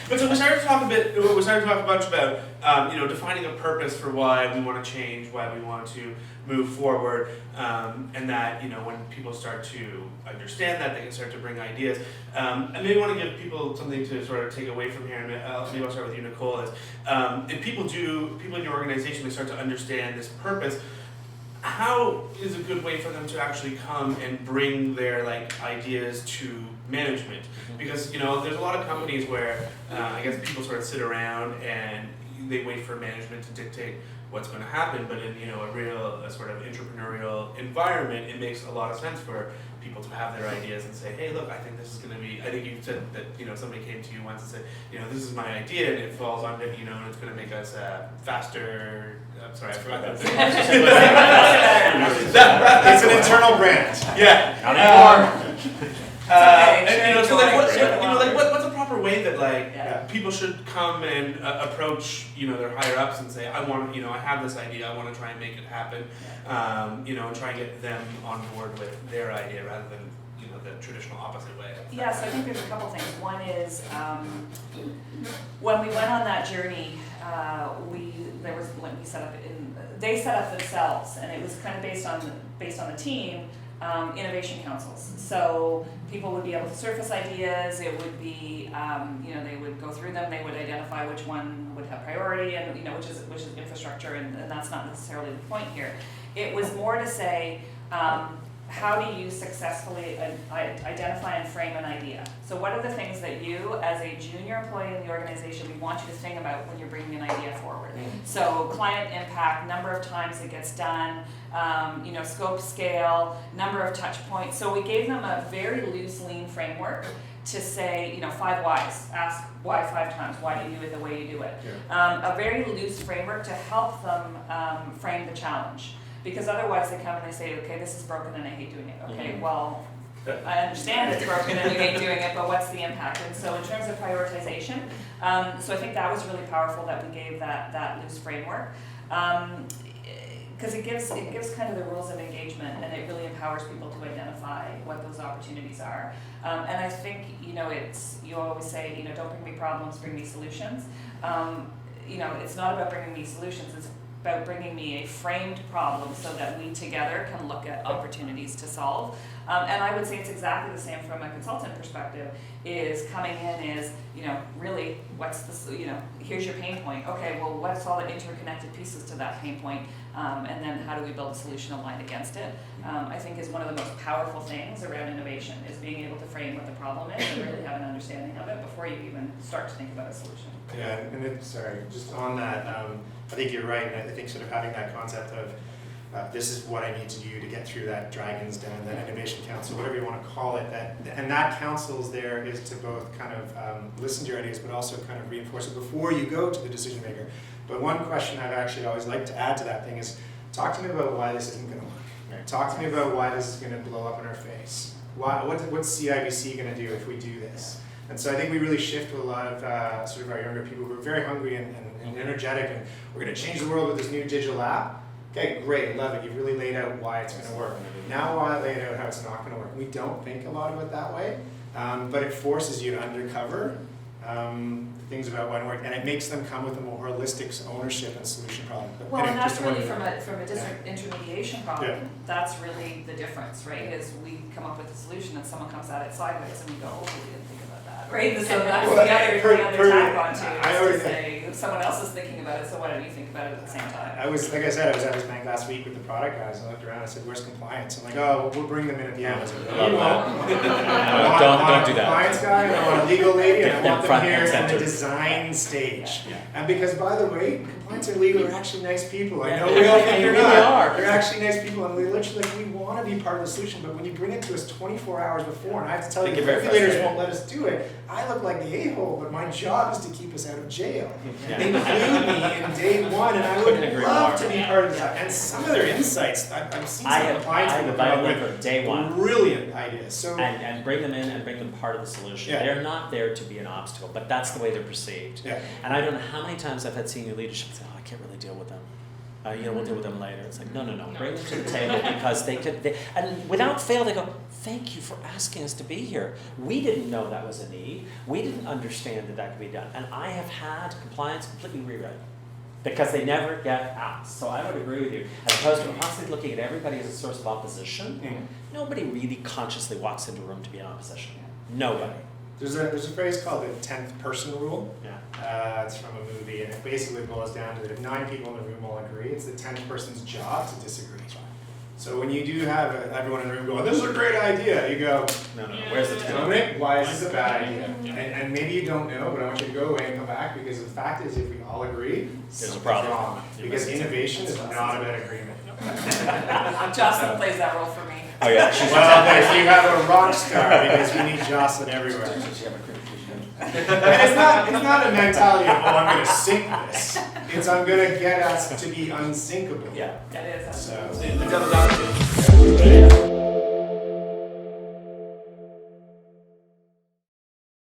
But so we started to talk a bunch about, defining a purpose for why we want to change, why we want to move forward, and that, when people start to understand that, they can start to bring ideas. And maybe I want to give people something to sort of take away from here, and maybe I'll start with you, Nicole, is, if people in your organization, they start to understand this purpose, how is a good way for them to actually come and bring their ideas to management? Because there's a lot of companies where I guess people sort of sit around and they wait for management to dictate what's going to happen. But in a sort of entrepreneurial environment, it makes a lot of sense for people to have their ideas and say, hey, look, I think this is going to be. I think you said that somebody came to you once and said, this is my idea, and it falls under and it's going to make us faster. I'm sorry, I forgot that thing. It's an internal brand. Yeah. Not anymore. What's a proper way that people should come and approach their higher ups and say, I want I have this idea, I want to try and make it happen, and try and get them on board with their idea rather than the traditional opposite way. Yes, I think there's a couple things. One is when we went on that journey, they set up themselves, and it was kind of based on the team. Innovation councils. So people would be able to surface ideas. It would be, they would go through them. They would identify which one would have priority, and which is infrastructure, and that's not necessarily the point here. It was more to say, how do you successfully identify and frame an idea? So what are the things that you, as a junior employee in the organization, we want you to think about when you're bringing an idea forward? So client impact, number of times it gets done, scope, scale, number of touch points. So we gave them a very loose, lean framework to say, 5 whys. Ask why 5 times. Why do you do it the way you do it? Yeah. A very loose framework to help them frame the challenge. Because otherwise they come and they say, okay, this is broken and I hate doing it. Okay, well, I understand it's broken and you hate doing it, but what's the impact? And so in terms of prioritization, so I think that was really powerful that we gave that loose framework. Because it gives kind of the rules of engagement, and it really empowers people to identify what those opportunities are. And I think, you always say, don't bring me problems, bring me solutions. It's not about bringing me solutions, it's about bringing me a framed problem so that we together can look at opportunities to solve. And I would say it's exactly the same from a consultant perspective, is coming in is, really what's the, here's your pain point. Okay, well, what's all the interconnected pieces to that pain point? And then how do we build a solution aligned against it? I think is one of the most powerful things around innovation, is being able to frame what the problem is and really have an understanding of it before you even start to think about a solution. Yeah, and just on that, I think you're right, and I think sort of having that concept of this is what I need to do to get through that Dragon's Den, that innovation council, whatever you want to call it, that council's there is to both kind of listen to your ideas, but also kind of reinforce it before you go to the decision maker. But one question I've actually always liked to add to that thing is, talk to me about why this isn't going to work. Right? Talk to me about why this is going to blow up in our face. What's CIBC going to do if we do this? And so I think we really shift with a lot of sort of our younger people who are very hungry and energetic, and we're going to change the world with this new digital app. Okay, great, love it. You've really laid out why it's going to work. Now I laid out how it's not going to work. We don't think a lot of it that way, but it forces you to uncover things about what work, and it makes them come with a more holistic ownership and solution problem. But well, and that's really from a intermediation problem. Yeah. That's really the difference, right? Is we come up with a solution and someone comes at it sideways, and we go, "Oh, we didn't think about that." Right? So that's the other tack onto to say someone else is thinking about it, so why don't you think about it at the same time? I was at this bank last week with the product guys. I looked around and said, "Where's compliance?" I'm like, "Oh, we'll bring them in at the end." I said, don't do that. Compliance guy, and I want a legal lady, and I want them here in the design stage. Yeah. And because, by the way, compliance and legal are actually nice people. I know we all think they're not. They're actually nice people, and we literally we want to be part of the solution. But when you bring it to us 24 hours before, and I have to tell you, the regulators won't let us do it. I look like the a-hole, but my job is to keep us out of jail. Yeah. They include me in day one, and I would love to be part of that. And some of their insights, I've seen some compliance people come up with day one. Brilliant ideas. So and bring them in and bring them part of the solution. Yeah. They're not there to be an obstacle, but that's the way they're perceived. Yeah. And I don't know how many times I've had senior leadership say, "Oh, I can't really deal with them." We'll deal with them later. It's like, no, bring them to the table because and without fail, they go, thank you for asking us to be here. We didn't know that was a need. We didn't understand that could be done. And I have had compliance completely rewritten because they never get asked. So I would agree with you. As opposed to constantly looking at everybody as a source of opposition, nobody really consciously walks into a room to be in opposition. Nobody. There's a phrase called the 10th person rule. Yeah. It's from a movie, and it basically boils down to that if 9 people in the room all agree, it's the 10th person's job to disagree. So when you do have everyone in the room going, this is a great idea, you go, No, where's the 10th? Dominic, why is this a bad idea? And maybe you don't know, but I want you to go away and come back, because the fact is, if we all agree, There's a problem. wrong. Because innovation is not about agreement. Jocelyn plays that role for me. Oh yeah, she's Well, if you have a rock star, because we need Jocelyn everywhere. And it's not a mentality of, oh, I'm going to sink this. It's I'm going to get us to be unsinkable. Yeah. That is. So. The devil's advocate.